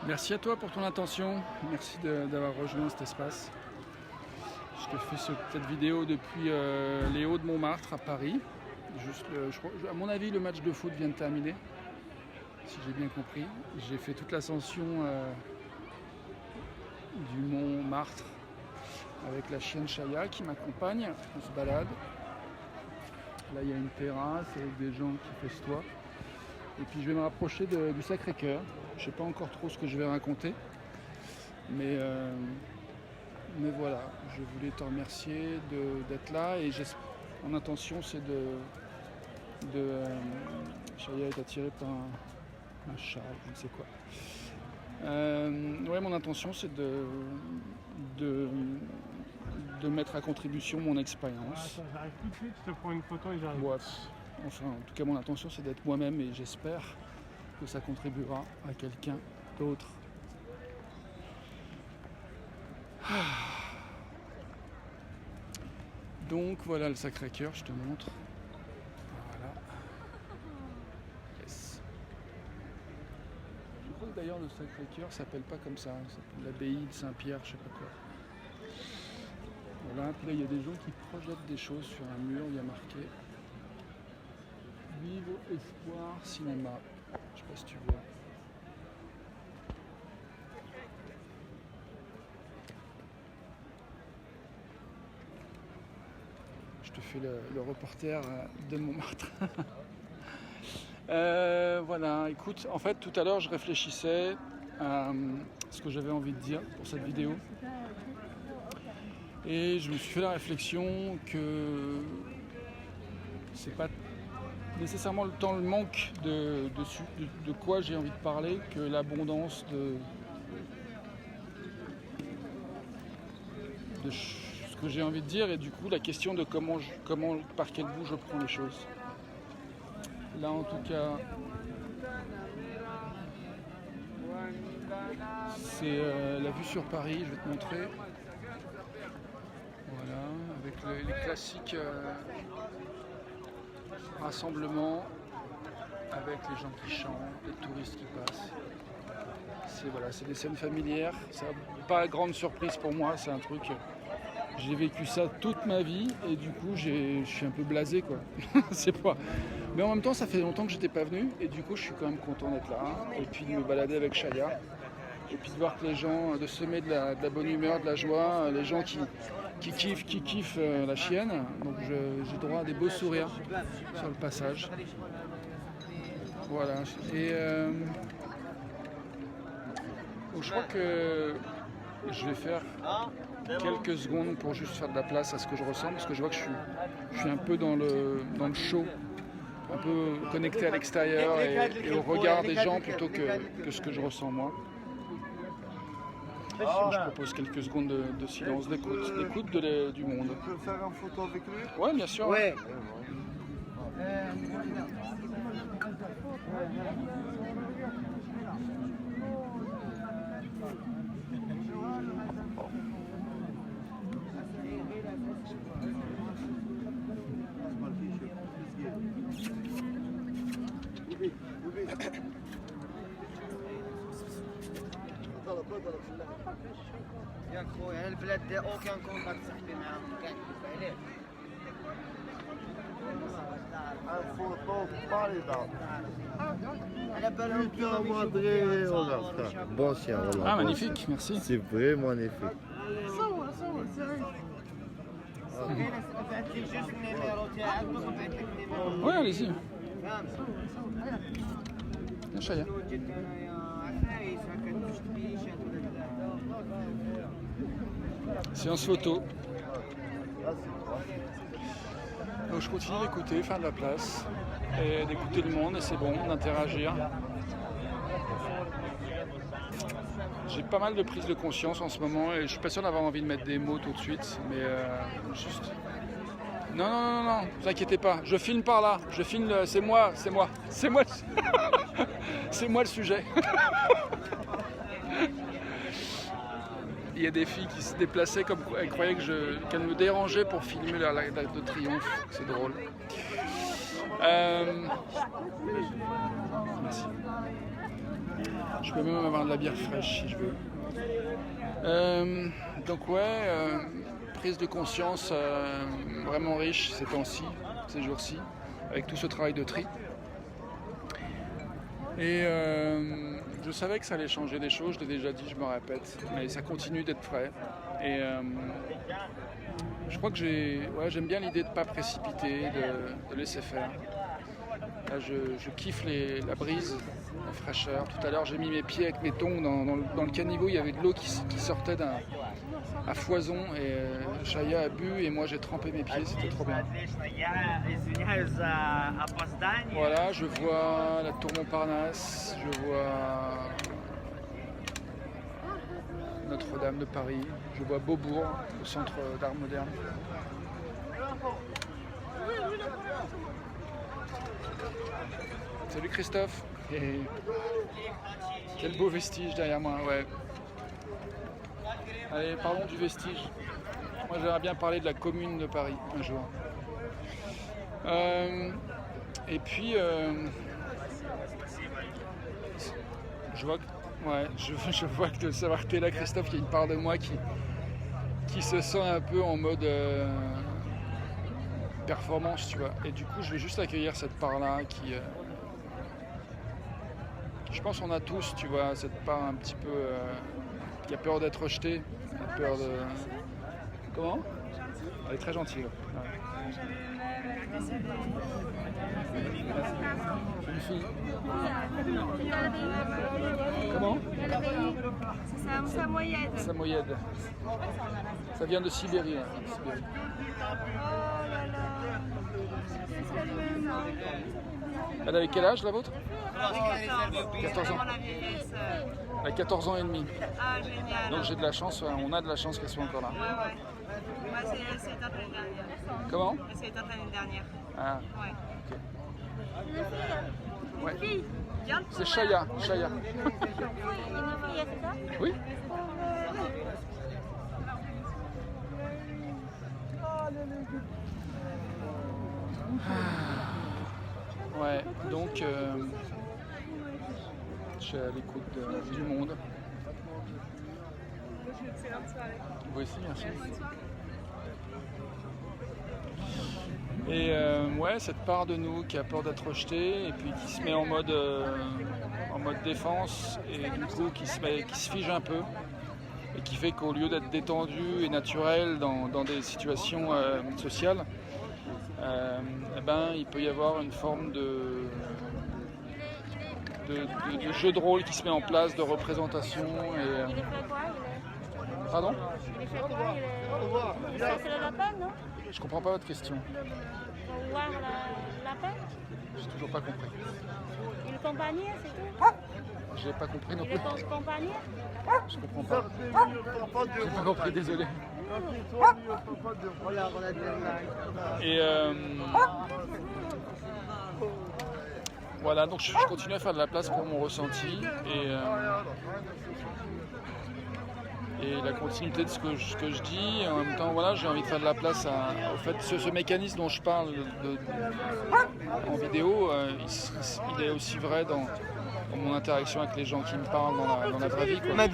Merci à toi pour ton attention, merci d'avoir rejoint cet espace. Je te fais cette vidéo depuis les Hauts de Montmartre à Paris. À mon avis, le match de foot vient de terminer, si j'ai bien compris. J'ai fait toute l'ascension du mont Martre avec la chienne Chaya qui m'accompagne. On se balade. Là, il y a une terrasse avec des gens qui festoient. Et puis, je vais me rapprocher du Sacré-Cœur. Je ne sais pas encore trop ce que je vais raconter. Mais voilà, je voulais te remercier d'être là. Et mon intention, c'est Chaya est attirée par un chat, je ne sais quoi. Ouais, mon intention, c'est de mettre à contribution mon expérience. Attends, j'arrive tout de suite, je te prends une photo et j'arrive. Ouais, enfin, en tout cas, mon intention, c'est d'être moi-même et j'espère que ça contribuera à quelqu'un d'autre. Donc voilà le Sacré-Cœur, je te montre. Voilà. Yes. Je crois que d'ailleurs le Sacré-Cœur s'appelle pas comme ça, ça s'appelle l'abbaye de Saint-Pierre, je sais pas quoi. Voilà, puis là il y a des gens qui projettent des choses sur un mur, il y a marqué Vive Espoir Cinéma. Je sais pas si tu vois. Je te fais le reporter de Montmartre. Voilà, écoute, en fait tout à l'heure je réfléchissais à ce que j'avais envie de dire pour cette vidéo. Et je me suis fait la réflexion que c'est pas nécessairement le manque de quoi j'ai envie de parler que l'abondance de ce que j'ai envie de dire et du coup la question de comment par quel bout je prends les choses. Là en tout cas c'est la vue sur Paris, je vais te montrer. Voilà, avec les classiques rassemblements, avec les gens qui chantent, les touristes qui passent. C'est des scènes familières, c'est pas grande surprise pour moi, c'est un truc, j'ai vécu ça toute ma vie et du coup je suis un peu blasé quoi. C'est pas. Mais en même temps ça fait longtemps que j'étais pas venu et du coup je suis quand même content d'être là et puis de me balader avec Chaya et puis de voir que les gens, de semer de la bonne humeur, de la joie, les gens qui kiffent la chienne, donc j'ai droit à des beaux sourires sur le passage. Voilà, et donc je crois que je vais faire quelques secondes pour juste faire de la place à ce que je ressens, parce que je vois que je suis un peu dans le show, un peu connecté à l'extérieur et au regard des gens plutôt que ce que je ressens moi. Donc je propose quelques secondes de silence, d'écoute du monde. Tu peux faire une photo avec lui? Ouais, bien sûr. Ouais. يا خويا البلاد دي اوكان كونتاكت صاحبي معاهم كاين عليه Un photo Paris-là. على بالهم Putain, Madrid, regarde ça. Bon chien, regarde. Ah, magnifique, merci. C'est vraiment magnifique. بعث لي جوج النيميرو تاعك وبعث لك النيميرو Ouais, allez-y. فهمت Viens, Chaya. جيت انايا عفايس هكا دوش تبيشات ولا Séance photo. Donc je continue d'écouter, faire de la place, et d'écouter le monde, et c'est bon, d'interagir. J'ai pas mal de prise de conscience en ce moment, et je suis pas sûr d'avoir envie de mettre des mots tout de suite, mais juste... Non, vous inquiétez pas, je filme par là, c'est moi, c'est moi le sujet. Il y a des filles qui se déplaçaient comme elles croyaient qu'elles me dérangeaient pour filmer l'Arc de Triomphe. C'est drôle. Merci. Je peux même avoir de la bière fraîche si je veux. Donc ouais, prise de conscience vraiment riche ces temps-ci, ces jours-ci, avec tout ce travail de tri. Et je savais que ça allait changer des choses, je l'ai déjà dit, je me répète, mais ça continue d'être frais. Et je crois que j'aime bien l'idée de ne pas précipiter, de laisser faire. Là, je kiffe la brise, la fraîcheur. Tout à l'heure, j'ai mis mes pieds avec mes tongs dans le caniveau. Il y avait de l'eau qui sortait à foison et Chaya a bu et moi j'ai trempé mes pieds, c'était trop bien. Voilà, je vois la tour Montparnasse, je vois Notre-Dame de Paris, je vois Beaubourg, le centre d'art moderne. Salut Christophe. Et quel beau vestige derrière moi, ouais. Allez, parlons du vestige. Moi j'aimerais bien parler de la commune de Paris un jour. Et puis je vois que de savoir que t'es là Christophe, il y a une part de moi qui se sent un peu en mode performance, tu vois. Et du coup je vais juste accueillir cette part-là qui je pense qu'on a tous, tu vois, cette part un petit peu qui a peur d'être rejetée, qui a peur de... Comment ? Elle est très gentille. Ouais. Une fille. Comment ? C'est Samoyède. Samoyède. Ça vient de Sibérie. Hein, Sibérie. Oh là là. Elle avait quel âge la vôtre ? 14 ans. Elle a 14 ans et demi. Ah, génial. Donc j'ai de la chance, on a de la chance qu'elle soit encore là. Ouais. Bah, c'est éteinte l'année dernière. Comment ? C'est éteinte l'année dernière. Ah, Ouais. ok. Ouais. Fille, viens le C'est Chaya. Une fille, c'est ça ? Oui ? Ouais, donc je suis à l'écoute du monde. Excellente soirée. Vous aussi, merci. Et ouais, cette part de nous qui a peur d'être rejetée et puis qui se met en mode défense et du coup qui se fige un peu et qui fait qu'au lieu d'être détendu et naturel dans des situations sociales, eh ben, il peut y avoir une forme de jeu de rôle qui se met en place, de représentation. Et, Il est fait quoi ? Pardon ? Il est fait quoi ? Ça, c'est le lapin, non ? Je comprends pas votre question. Pour voir le lapin ? J'ai toujours pas compris. Il est compagnie, c'est tout ? J'ai pas compris non Il plus. est compagnie ? Je comprends pas. J'ai pas compris, désolé. Et voilà, donc je continue à faire de la place pour mon ressenti et la continuité de ce que je dis. Et en même temps, voilà, j'ai envie de faire de la place au fait ce mécanisme dont je parle en vidéo, il est aussi vrai dans mon interaction avec les gens qui me parlent dans la vraie vie, quoi. Mais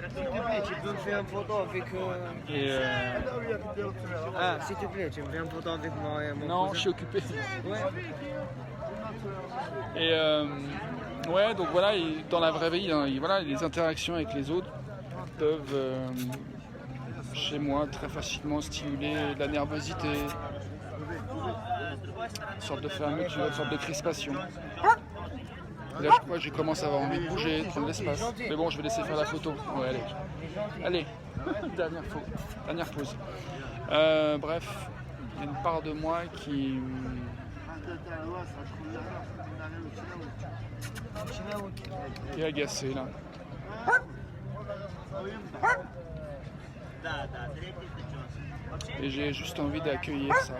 s'il te plaît, tu peux me faire une photo avec... Ah, s'il te plaît, tu me fais une photo avec moi et mon Non, cousin. je suis occupé. Ouais. Et ouais, donc voilà, dans la vraie vie, hein, voilà, les interactions avec les autres peuvent, chez moi, très facilement stimuler de la nervosité, une sorte de fermeture, une sorte de crispation. Et là, je crois que je commence à avoir envie de bouger, de prendre l'espace. Mais bon, je vais laisser faire la photo. Ouais, allez. Dernière pause. Bref, il y a une part de moi qui est agacée là. Et j'ai juste envie d'accueillir ça.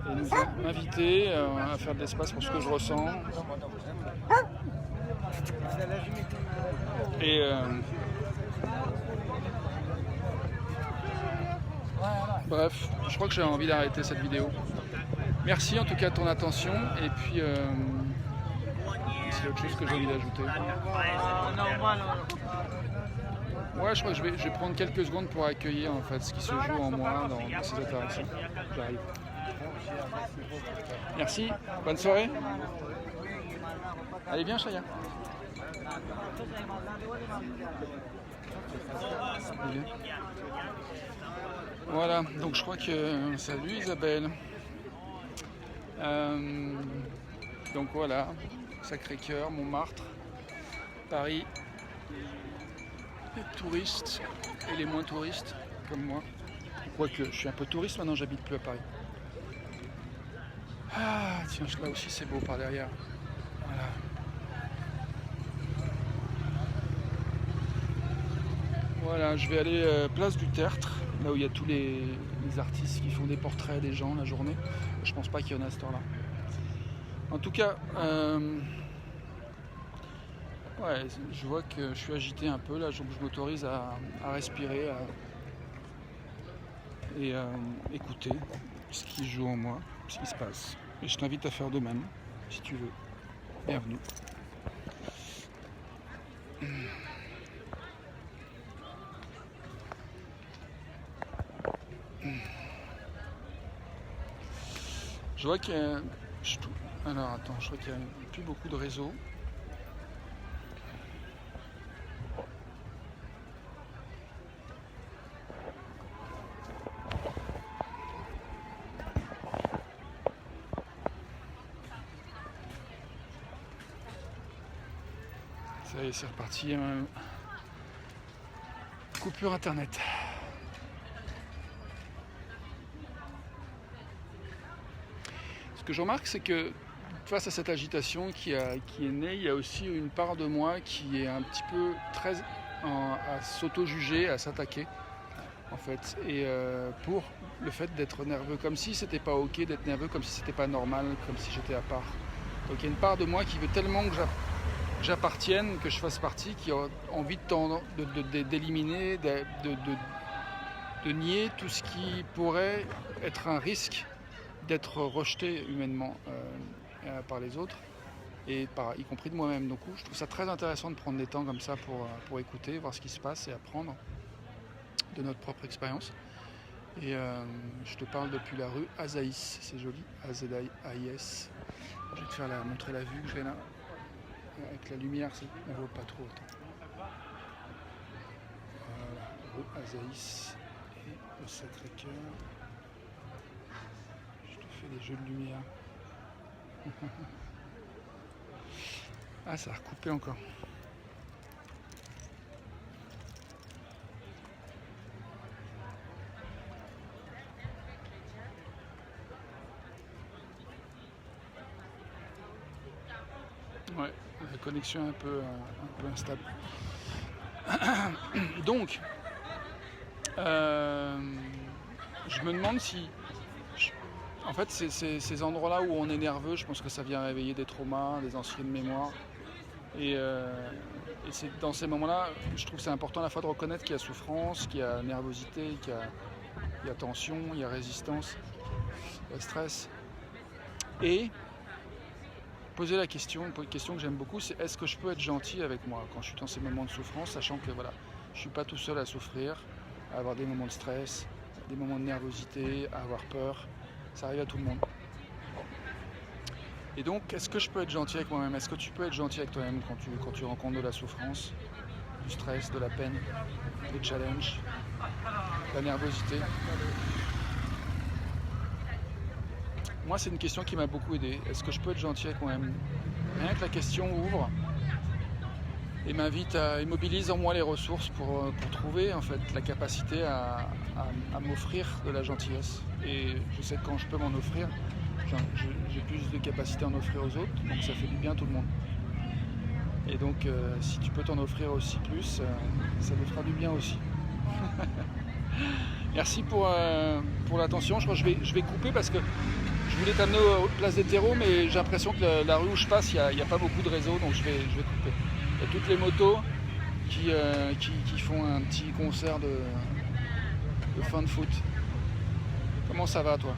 Et m'inviter à faire de l'espace pour ce que je ressens. Et bref, je crois que j'ai envie d'arrêter cette vidéo. Merci en tout cas de ton attention. Et puis, s'il y a autre chose que j'ai envie d'ajouter. Ouais, je crois que je vais prendre quelques secondes pour accueillir en fait ce qui se joue en moi dans ces interactions. J'arrive. Merci, bonne soirée. Allez bien, Chaya. Voilà, donc je crois que... Salut Isabelle. Donc voilà, Sacré-Cœur, Montmartre, Paris. Les touristes et les moins touristes, comme moi. Quoique, je suis un peu touriste maintenant, j'habite plus à Paris. Ah, tiens, là aussi c'est beau par derrière. Voilà. Voilà, je vais aller place du Tertre, là où il y a tous les artistes qui font des portraits des gens la journée. Je pense pas qu'il y en a à cette heure-là. En tout cas, ouais, je vois que je suis agité un peu là, donc je m'autorise à respirer et à écouter ce qui joue en moi, ce qui se passe. Et je t'invite à faire de même, si tu veux. Bienvenue. Je vois qu'il y a... Alors attends, je crois qu'il n'y a plus beaucoup de réseaux. Ça y est, c'est reparti. Coupure internet. Ce que je remarque, c'est que face à cette agitation qui est née, il y a aussi une part de moi qui est un petit peu très à s'auto-juger, à s'attaquer, en fait. Et pour le fait d'être nerveux, comme si c'était pas ok d'être nerveux, comme si c'était pas normal, comme si j'étais à part. Donc il y a une part de moi qui veut tellement que j'appartienne, que je fasse partie, qui a envie d'éliminer, de nier tout ce qui pourrait être un risque d'être rejeté humainement par les autres, y compris de moi-même. Donc je trouve ça très intéressant de prendre des temps comme ça pour écouter, voir ce qui se passe et apprendre de notre propre expérience. Et je te parle depuis la rue Azaïs, c'est joli, A-Z-A-I-S. Je vais te montrer la vue que j'ai là. Avec la lumière, on ne voit pas trop. Voilà, rue Azaïs et le Sacré-Cœur. Je te fais des jeux de lumière. Ah, ça a recoupé encore. Ouais, la connexion est un peu instable. Donc, je me demande si... En fait, ces endroits-là où on est nerveux, je pense que ça vient réveiller des traumas, des anciennes mémoires. Et c'est dans ces moments-là, je trouve que c'est important à la fois de reconnaître qu'il y a souffrance, qu'il y a nervosité, qu'il y a tension, il y a résistance, il y a stress. Et poser la question, une question que j'aime beaucoup, c'est est-ce que je peux être gentil avec moi quand je suis dans ces moments de souffrance, sachant que voilà, je ne suis pas tout seul à souffrir, à avoir des moments de stress, des moments de nervosité, à avoir peur. Ça arrive à tout le monde. Et donc, est-ce que je peux être gentil avec moi-même? Est-ce que tu peux être gentil avec toi-même quand tu rencontres de la souffrance, du stress, de la peine, des challenges, de la nervosité? Moi, c'est une question qui m'a beaucoup aidé. Est-ce que je peux être gentil avec moi-même? Rien que la question ouvre et immobilise en moi les ressources pour trouver en fait la capacité à m'offrir de la gentillesse. Et je sais que quand je peux m'en offrir, j'ai plus de capacité à en offrir aux autres, donc ça fait du bien à tout le monde. Et donc si tu peux t'en offrir aussi plus, ça me fera du bien aussi. Merci pour l'attention. Je crois que je vais couper parce que je voulais t'amener aux places des terreaux, mais j'ai l'impression que la rue où je passe, il n'y a pas beaucoup de réseau, donc je vais couper. Il y a toutes les motos qui font un petit concert de fin de foot. Comment ça va toi?